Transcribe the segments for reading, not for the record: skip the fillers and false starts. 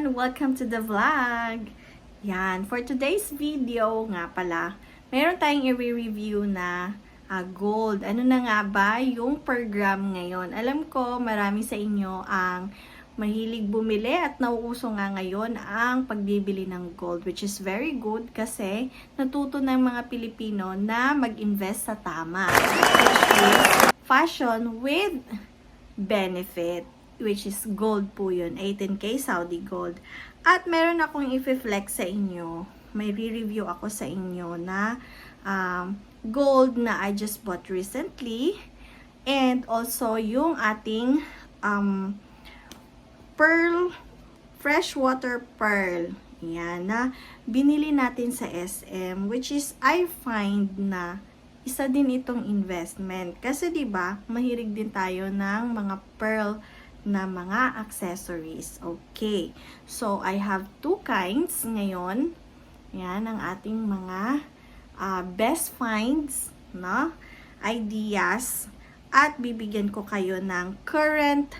everyone! Welcome to the vlog! Yan, for today's video nga pala, meron tayong i-review na gold. Ano na nga ba yung per gram ngayon? Alam ko, marami sa inyo ang mahilig bumili at nauuso nga ngayon ang pagbibili ng gold, which is very good kasi natuto ng mga Pilipino na mag-invest sa tama. Which is fashion with benefit, which is gold po yun, 18K Saudi gold. At meron akong i-flex sa inyo, may re-review ako sa inyo na gold na I just bought recently, and also yung ating pearl, freshwater pearl, yan, na binili natin sa SM, which is I find na isa din itong investment. Kasi 'di ba, mahilig din tayo ng mga pearl na mga accessories. Okay. So I have two kinds ngayon. Yan ang ating mga best finds, no? Ideas, at bibigyan ko kayo ng current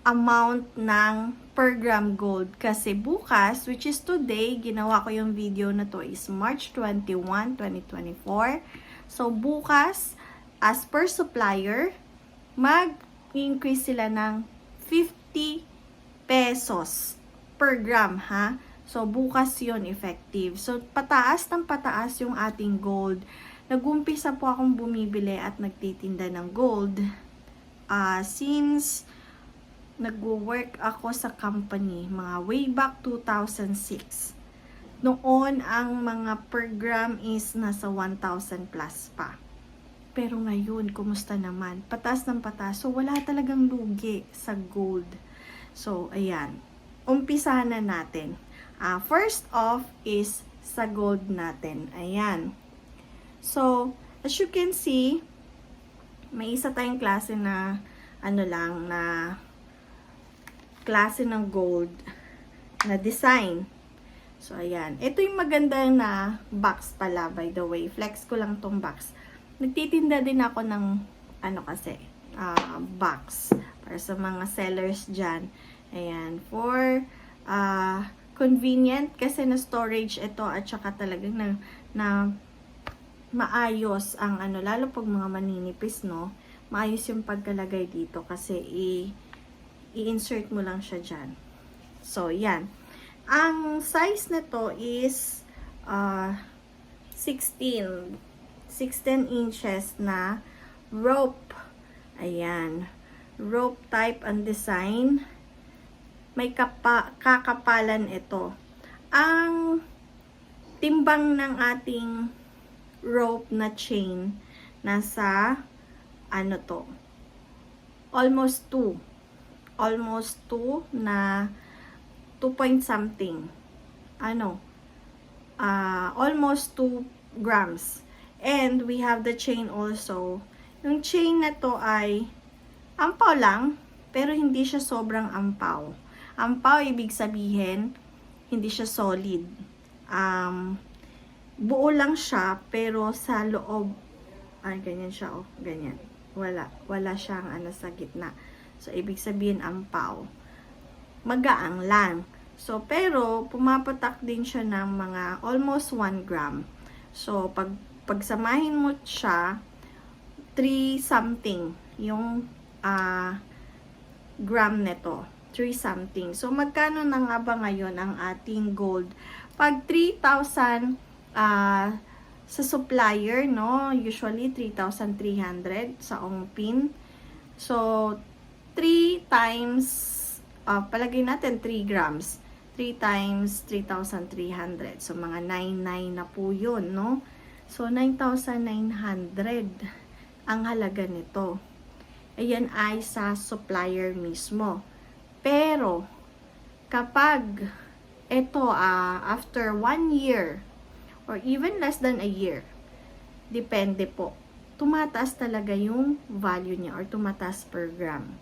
amount ng per gram gold. Kasi bukas, which is today, ginawa ko yung video na to is March 21, 2024. So bukas, as per supplier, mag-increase sila ng 50 pesos per gram, ha? So bukas yon effective. So pataas ng pataas yung ating gold. Nag-umpisa po akong bumibili at nagtitinda ng gold since nagwo-work ako sa company, mga way back 2006. Noon, ang mga per gram is nasa 1,000 plus pa. Pero ngayon, kumusta naman? Pataas ng pataas. So, wala talagang lugi sa gold. So, ayan. Umpisahan na natin. First off is sa gold natin. Ayan. So, as you can see, may isa tayong klase na klase ng gold na design. So, ayan. Ito yung maganda na box pala, by the way. Flex ko lang tong box. Nagtitinda din ako ng, box. Para sa mga sellers dyan. Ayan. For, convenient kasi na storage ito at saka talagang na maayos ang lalo pag mga maninipis, no? Maayos yung pagkalagay dito kasi i-insert mo lang siya dyan. So, yan. Ang size nito is 16 inches na rope. Ayan. Rope type and design. May kakapalan ito. Ang timbang ng ating rope na chain nasa almost 2 na 2 point something. Almost 2 grams. And we have the chain also. Yung chain na to ay ampaw lang, pero hindi siya sobrang ampaw. Ampaw, ibig sabihin, hindi siya solid. Buo lang siya, pero sa loob, ganyan siya, ganyan. Wala siyang sa gitna. So, ibig sabihin, ampaw. Magaang lang. So, pero, pumapatak din siya ng mga almost 1 gram. So, pagsamahin mo siya, 3 something yung gram nito. 3 something. So, magkano na nga ba ngayon ang ating gold? Pag 3,000 sa supplier, no? Usually, 3,300 sa ongpin. So, 3 times, palagay natin 3 grams. 3 times 3,300. So, mga 9,900 na po yun, no? So, 9,900 ang halaga nito. Ayan ay sa supplier mismo. Pero, kapag ito, after 1 year, or even less than a year, depende po, tumataas talaga yung value niya or tumataas per gram.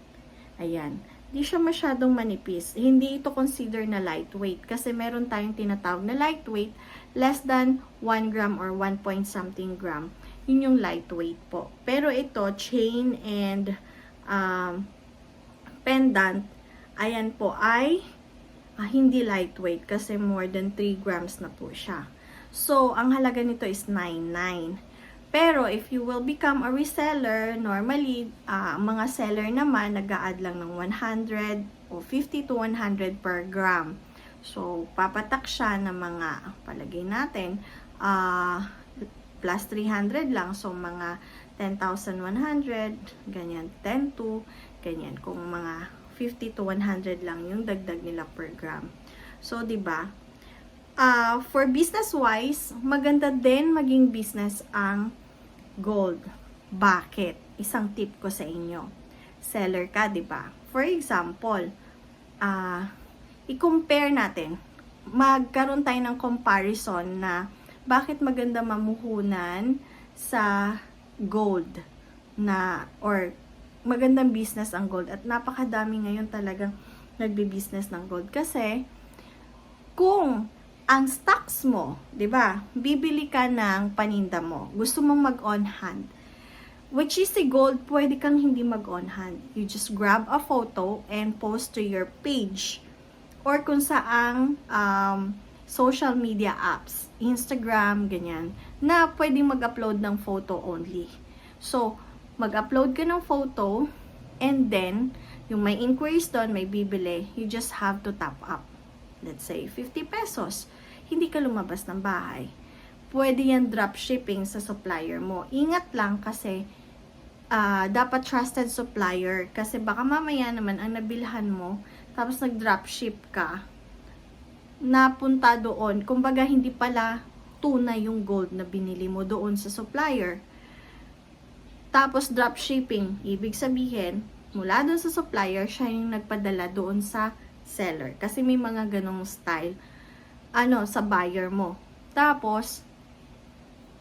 Ayan. Di siya masyadong manipis. Hindi ito consider na lightweight kasi meron tayong tinatawag na lightweight, less than 1 gram or 1 point something gram. Yun yung lightweight po. Pero ito, chain and pendant, ayan po ay hindi lightweight kasi more than 3 grams na po siya. So, ang halaga nito is 99. Pero, if you will become a reseller, normally, mga seller naman, nag-a-add lang ng 100 o 50 to 100 per gram. So, papatak siya ng mga, palagay natin, plus 300 lang. So, mga 10,100, ganyan, 10 to, ganyan. Kung mga 50 to 100 lang yung dagdag nila per gram. So, 'di ba? For business-wise, maganda din maging business ang gold. Bakit? Isang tip ko sa inyo. Seller ka, 'di ba? For example, i-compare natin. Magkaroon tayo ng comparison na bakit maganda mamuhunan sa gold na or magandang business ang gold at napakadami ngayon talagang nagbi-business ng gold kasi kung ang stocks mo, 'di ba? Bibili ka ng paninda mo. Gusto mong mag-on hand. Which is si gold, pwede kang hindi mag-on hand. You just grab a photo and post to your page or kung saang social media apps, Instagram, ganyan, na pwedeng mag-upload ng photo only. So, mag-upload ka ng photo, and then, yung may inquiries doon, may bibili, you just have to top up. Let's say, 50 pesos. Hindi ka lumabas ng bahay. Pwede yan dropshipping sa supplier mo. Ingat lang kasi, dapat trusted supplier. Kasi baka mamaya naman, ang nabilhan mo, tapos nag-dropship ka, napunta doon, kumbaga hindi pala tunay yung gold na binili mo doon sa supplier. Tapos dropshipping, ibig sabihin, mula doon sa supplier, siya yung nagpadala doon sa seller. Kasi may mga ganong style, sa buyer mo. Tapos,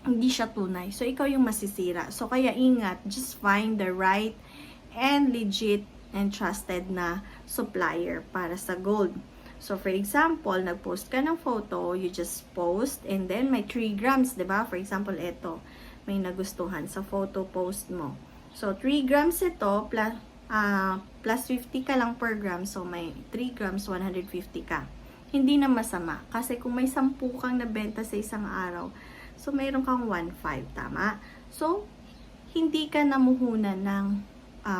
hindi siya tunay. So, ikaw yung masisira. So, kaya ingat, just find the right and legit and trusted na supplier para sa gold. So, for example, nag-post ka ng photo, you just post, and then may 3 grams, diba? For example, ito, may nagustuhan sa photo post mo. So, 3 grams ito, plus 50 ka lang per gram, so may 3 grams, 150 ka. Hindi na masama, kasi kung may 10 kang nabenta sa isang araw, so mayroon kang 1.5, tama? So, hindi ka namuhunan ng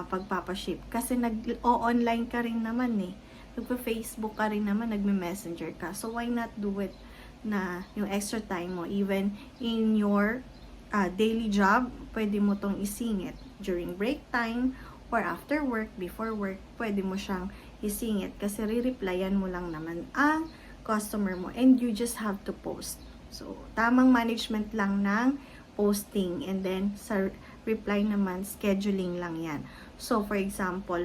pagpapaship, kasi nag-online ka rin naman nagpa-Facebook ka rin naman, nagme-messenger ka. So, why not do it na yung extra time mo, even in your daily job, pwede mo tong isingit during break time or after work, before work, pwede mo siyang isingit kasi re-replyan mo lang naman ang customer mo and you just have to post. So, tamang management lang ng posting and then sa reply naman, scheduling lang yan. So, for example,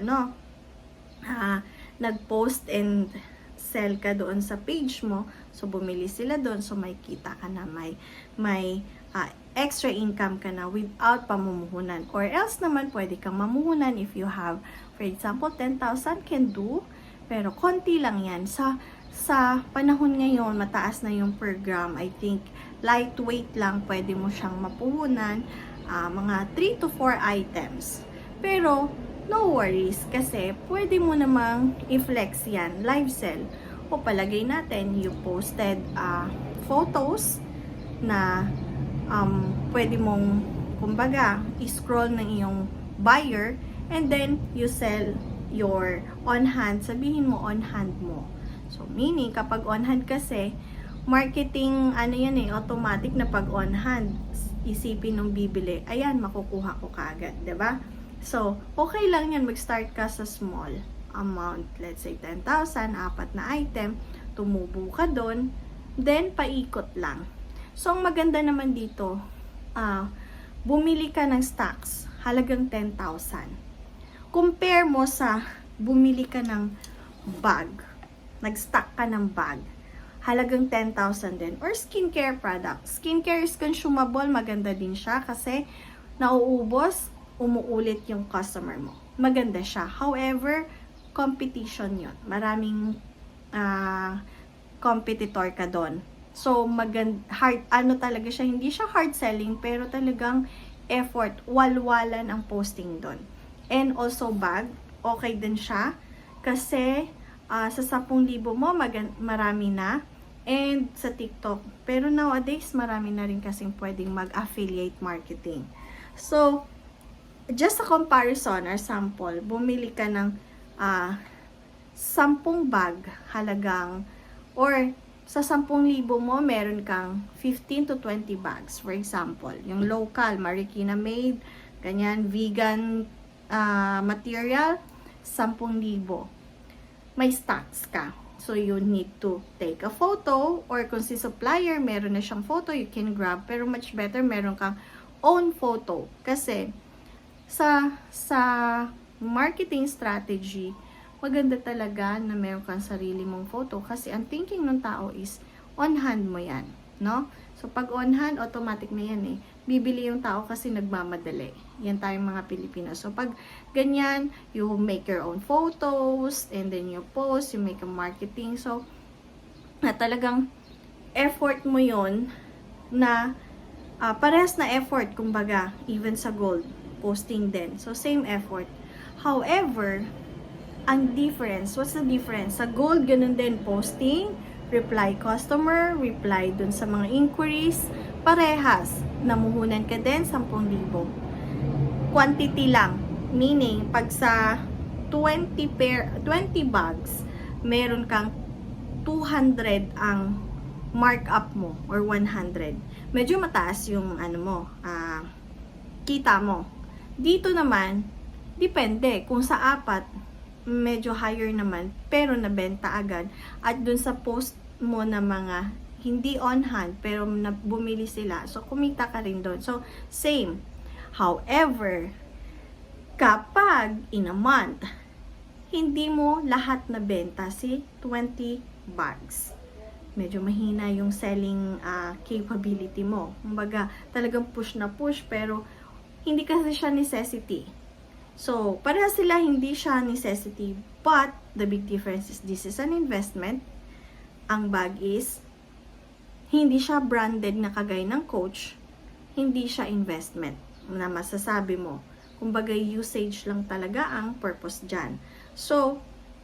nag-post and sell ka doon sa page mo, so bumili sila doon, so may kita ka na, may extra income ka na without pamumuhunan. Or else naman, pwede kang mamuhunan if you have, for example, 10,000 can do, pero konti lang yan. Sa panahon ngayon, mataas na yung per gram. I think, lightweight lang, pwede mo siyang mapuhunan, mga 3 to 4 items. Pero, no worries, kasi pwede mo namang i-flex yan, live sell. O palagay natin, you posted photos na pwede mong, kumbaga, i-scroll ng iyong buyer and then you sell your on hand. Sabihin mo on hand mo. So, meaning, kapag on hand kasi, marketing, automatic na pag on hand, isipin ng bibili, ayan, makukuha ko kaagad, diba? So, okay lang yan, mag-start ka sa small amount, let's say 10,000, 4 na item, tumubo ka doon, then paikot lang. So, ang maganda naman dito, bumili ka ng stocks, halagang 10,000. Compare mo sa bumili ka ng bag, nag-stock ka ng bag, halagang 10,000 din. Or skincare products. Skincare is consumable, maganda din siya kasi nauubos, umuulit yung customer mo. Maganda siya. However, competition yun. Maraming competitor ka doon. So, talaga siya, hindi siya hard selling, pero talagang effort, walwalan ang posting doon. And also bag, okay din siya, kasi sa 10,000 mo, marami na. And sa TikTok. Pero nowadays, marami na rin kasing pwedeng mag-affiliate marketing. So, just a comparison or sample, bumili ka ng 10 bag halagang, or sa 10,000 mo, meron kang 15 to 20 bags. For example, yung local, Marikina made, ganyan, vegan material, 10,000. May stocks ka. So, you need to take a photo, or kung si supplier, meron na siyang photo, you can grab. Pero much better, meron kang own photo. Kasi, sa marketing strategy, maganda talaga na meron kang sarili mong photo. Kasi, ang thinking ng tao is, on hand mo yan. No? So, pag on hand, automatic na yan eh. Bibili yung tao kasi nagmamadali. Yan tayong mga Pilipino. So, pag ganyan, you make your own photos, and then you post, you make a marketing. So, na talagang effort mo yon na parehas na effort, kumbaga, even sa gold, posting din. So, same effort. However, ang difference, what's the difference? Sa gold, ganun din, posting, reply customer, reply dun sa mga inquiries, parehas. Namuhunan ka din, 10,000. Quantity lang. Meaning, pag sa 20 bags, meron kang 200 ang markup mo, or 100. Medyo mataas yung kita mo. Dito naman, depende. Kung sa 4, medyo higher naman, pero nabenta agad. At dun sa post mo na mga hindi on hand, pero bumili sila. So, kumita ka rin doon. So, same. However, kapag in a month, hindi mo lahat na benta si 20 bags. Medyo mahina yung selling capability mo. Kumbaga, talagang push na push, pero hindi kasi siya necessity. So, pareha sila, hindi siya necessity. But, the big difference is this is an investment. Ang bag is, hindi siya branded na kagaya ng Coach. Hindi siya investment na masasabi mo. Kumbaga, usage lang talaga ang purpose dyan. So,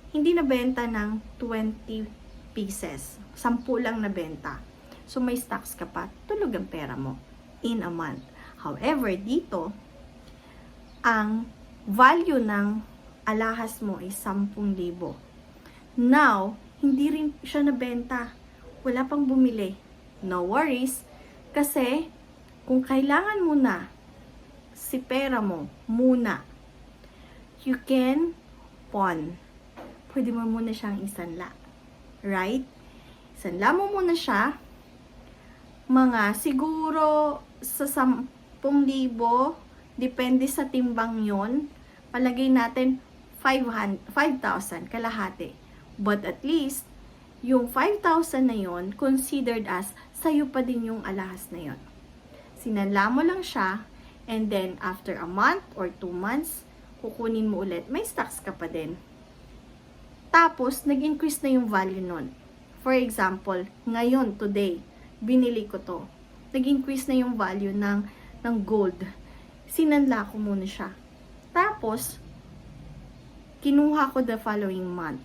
hindi na benta ng 20 pieces. 10 lang na benta. So, may stocks ka pa. Tulog ang pera mo in a month. However, dito, ang value ng alahas mo ay 10,000. Now, hindi rin siya nabenta. Wala pang bumili. No worries. Kasi, kung kailangan mo na si pera mo muna, you can pawn. Pwede mo muna siyang isanla. Right? Isanla mo muna siya. Mga siguro sa 10,000, depende sa timbang yon, palagay natin 5,000 kalahati. But at least, yung 5,000 na yon considered as sa'yo pa din yung alahas na yon. Sinanla mo lang siya, and then after a month or 2 months, kukunin mo ulit, may stocks ka pa din. Tapos, nag-increase na yung value nun. For example, ngayon, today, binili ko to. Nag-increase na yung value ng gold. Sinanla ko muna siya. Tapos, kinuha ko the following month.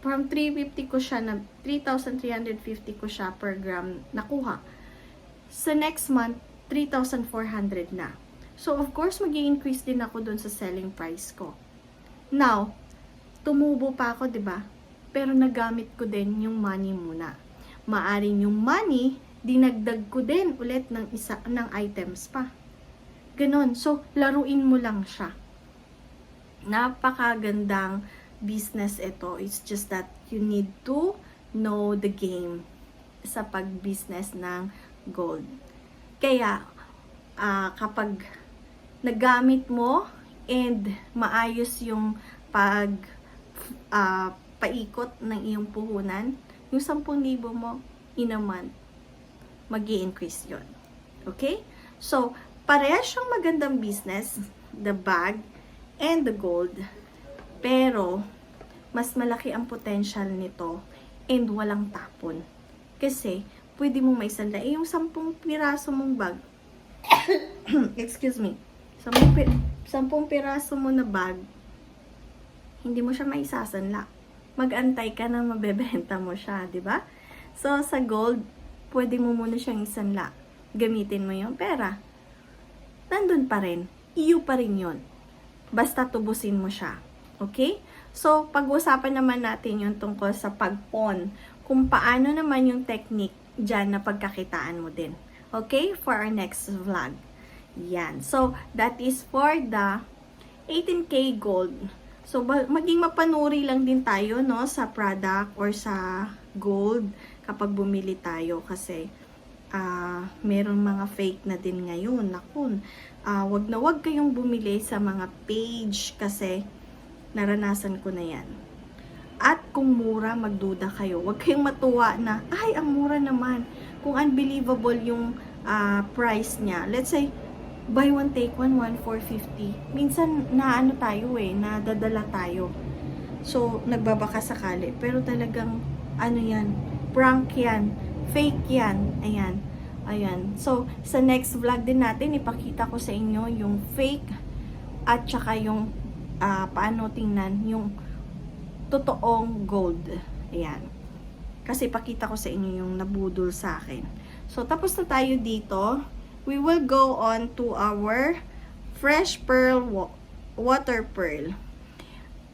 From 350 ko siya, 3,350 ko siya per gram nakuha. Sa next month, 3,400 na. So, of course, mag-i-increase din ako dun sa selling price ko. Now, tumubo pa ako, 'di ba? Pero nagamit ko din yung money muna. Maaring yung money, dinagdag ko din ulit ng items pa. Ganon. So, laruin mo lang siya. Napakagandang business ito. It's just that you need to know the game sa pag-business ng gold. Kaya, kapag nagamit mo and maayos yung paikot ng iyong puhunan, yung 10,000 mo in a month, mag-i-increase yun. Okay? So, parehas siyang magandang business, the bag and the gold, pero mas malaki ang potential nito and walang tapon. Kasi, pwede mong maisanla. Yung 10 piraso mong bag, excuse me, 10 piraso mo na bag, hindi mo siya maisasanla. Mag-antay ka na mabebenta mo siya, di ba? So, sa gold, pwede mo muna siyang isanla. Gamitin mo yung pera. Nandun pa rin. Iyo pa rin yun. Basta tubusin mo siya. Okay? So, pag-usapan naman natin yung tungkol sa pag-pawn. Kung paano naman yung technique dyan na pagkakitaan mo din. Okay? For our next vlog. Yan. So, that is for the 18K gold. So, maging mapanuri lang din tayo, no, sa product or sa gold kapag bumili tayo kasi merong mga fake na din ngayon. Naku, wag na wag kayong bumili sa mga page kasi naranasan ko na yan. At kung mura, magduda kayo. Wag kayong matuwa na, ay, ang mura naman. Kung unbelievable yung price niya. Let's say, buy one take one, 450. Minsan naano tayo nadadala tayo. So nagbabaka sakali, pero talagang ano yan, prank yan, fake yan. Ayan. So sa next vlog din natin ipakita ko sa inyo yung fake at saka yung paano tingnan yung totoong gold. Ayan. Kasi ipakita ko sa inyo yung nabudol sa akin. So tapos na tayo dito. We will go on to our fresh pearl water pearl.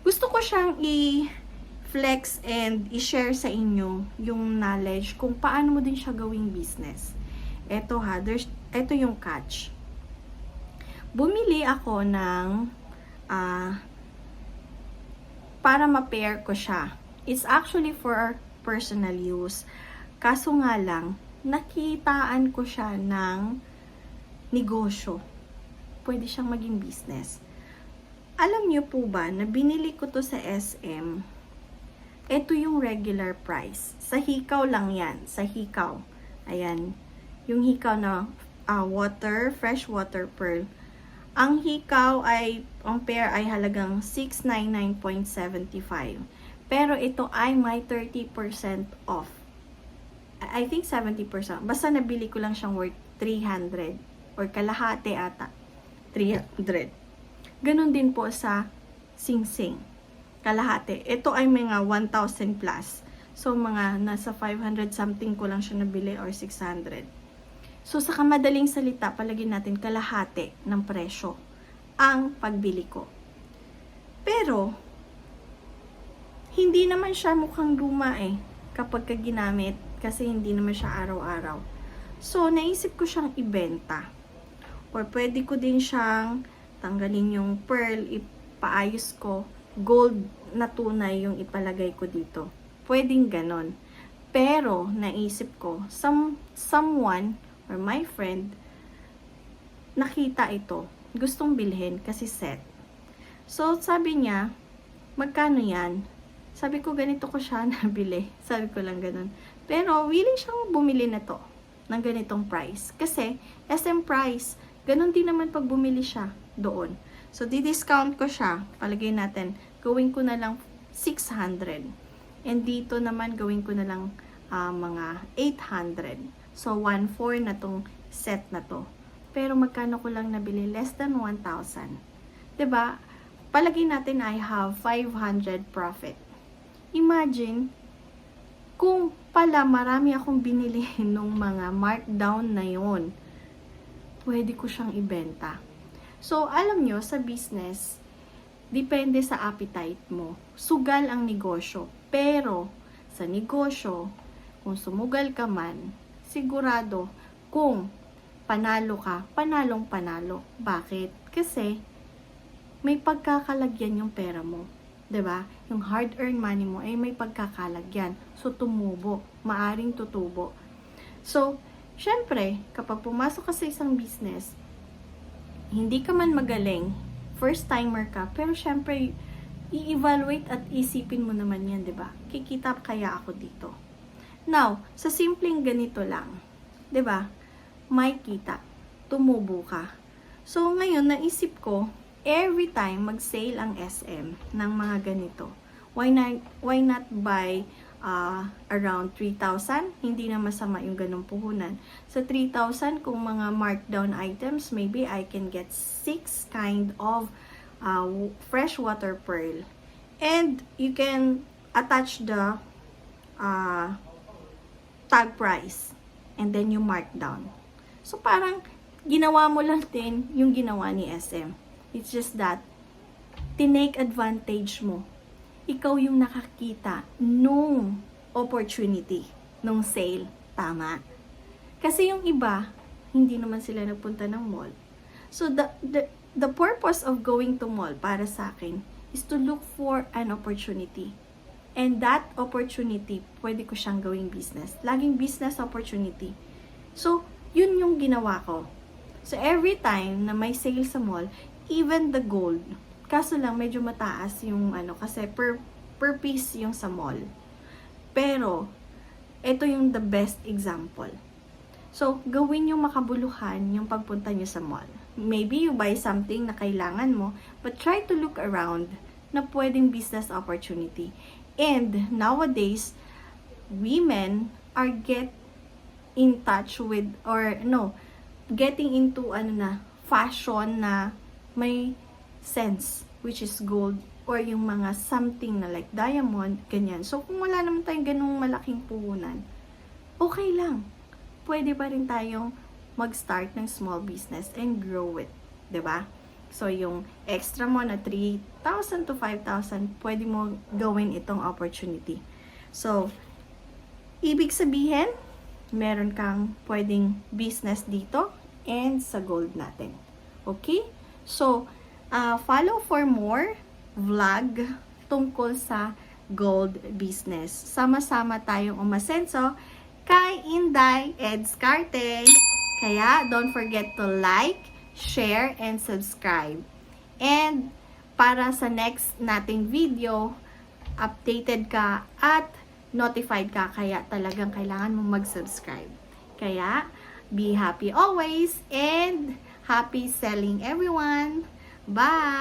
Gusto ko siyang i-flex and i-share sa inyo yung knowledge kung paano mo din siya gawing business. Ito ito yung catch. Bumili ako ng para ma-pair ko siya. It's actually for personal use. Kaso nga lang, nakitaan ko siya ng negosyo. Pwede siyang maging business. Alam niyo po ba na binili ko to sa SM? Ito yung regular price. Sa hikaw lang yan. Sa hikaw. Ayan. Yung hikaw na fresh water pearl. Ang hikaw ang pair ay halagang 699.75. Pero ito ay may 30% off. I think 70%. Basta nabili ko lang siyang worth 300. Or kalahati ata. 300. Ganon din po sa Sing-Sing. Kalahati. Ito ay mga 1,000 plus. So, mga nasa 500 something ko lang siya nabili or 600. So, sa kamadaling salita, palagay natin kalahati ng presyo ang pagbili ko. Pero, hindi naman siya mukhang luma kapag ginamit kasi hindi naman siya araw-araw. So, naisip ko siyang ibenta. Or pwede ko din siyang tanggalin yung pearl, ipaayos ko, gold na tunay yung ipalagay ko dito. Pwedeng ganon. Pero, naisip ko, someone or my friend, nakita ito. Gustong bilhin kasi set. So, sabi niya, magkano yan? Sabi ko, ganito ko siya nabili. Sabi ko lang ganon. Pero, willing siyang bumili na to ng ganitong price. Kasi, SM price, ganon din naman pag bumili siya doon. So, di-discount ko siya. Palagay natin, gawin ko na lang 600. And dito naman, gawin ko na lang mga 800. So, 1,400 na tong set na to. Pero magkano ko lang nabili? Less than 1,000. Diba? Palagay natin I have 500 profit. Imagine, kung pala marami akong binili nung mga markdown na yon, pwede ko siyang ibenta. So, alam nyo, sa business, depende sa appetite mo. Sugal ang negosyo. Pero, sa negosyo, kung sumugal ka man, sigurado, kung panalo ka, panalong panalo. Bakit? Kasi, may pagkakalagyan yung pera mo. 'Di ba? Yung hard-earned money mo ay may pagkakalagyan. So, tumubo. Maaring tutubo. So, syempre, kapag pumasok ka sa isang business, hindi ka man magaling, first timer ka, pero syempre, i-evaluate at isipin mo naman yan, 'di ba? Kikita kaya ako dito. Now, sa simpleng ganito lang, 'di ba? May kita, tumubo ka. So, ngayon, naisip ko, every time mag-sale ang SM ng mga ganito, why not buy around 3,000? Hindi na masama yung ganong puhunan. Sa 3,000, kung mga markdown items, maybe I can get 6 kind of fresh water pearl. And you can attach the tag price. And then you mark down. So parang ginawa mo lang din yung ginawa ni SM. It's just that, tinake advantage mo. Ikaw yung nakakita nung opportunity, nung sale. Tama. Kasi yung iba, hindi naman sila nagpunta ng mall. So the purpose of going to mall para sa akin is to look for an opportunity. And that opportunity, pwede ko siyang gawing business. Laging business opportunity. So, yun yung ginawa ko. So, every time na may sale sa mall, even the gold, kaso lang medyo mataas yung kasi per piece yung sa mall. Pero, ito yung the best example. So, gawin yung makabuluhan yung pagpunta nyo sa mall. Maybe you buy something na kailangan mo, but try to look around na pwedeng business opportunity. And nowadays, women are in touch with, getting into fashion na may sense, which is gold, or yung mga something na like diamond, ganyan. So, kung wala naman tayong ganung malaking puhunan, okay lang. Pwede pa rin tayong mag-start ng small business and grow it. 'Di ba? So, yung extra mo na 3,000 to 5,000, pwede mo gawin itong opportunity. So, ibig sabihin, meron kang pwedeng business dito and sa gold natin. Okay? So, follow for more vlog tungkol sa gold business. Sama-sama tayong umasenso kay Inday Edscarte. Kaya, don't forget to like, share, and subscribe. And para sa next nating video, updated ka at notified ka, kaya talagang kailangan mo mag-subscribe. Kaya, be happy always and happy selling everyone. Bye!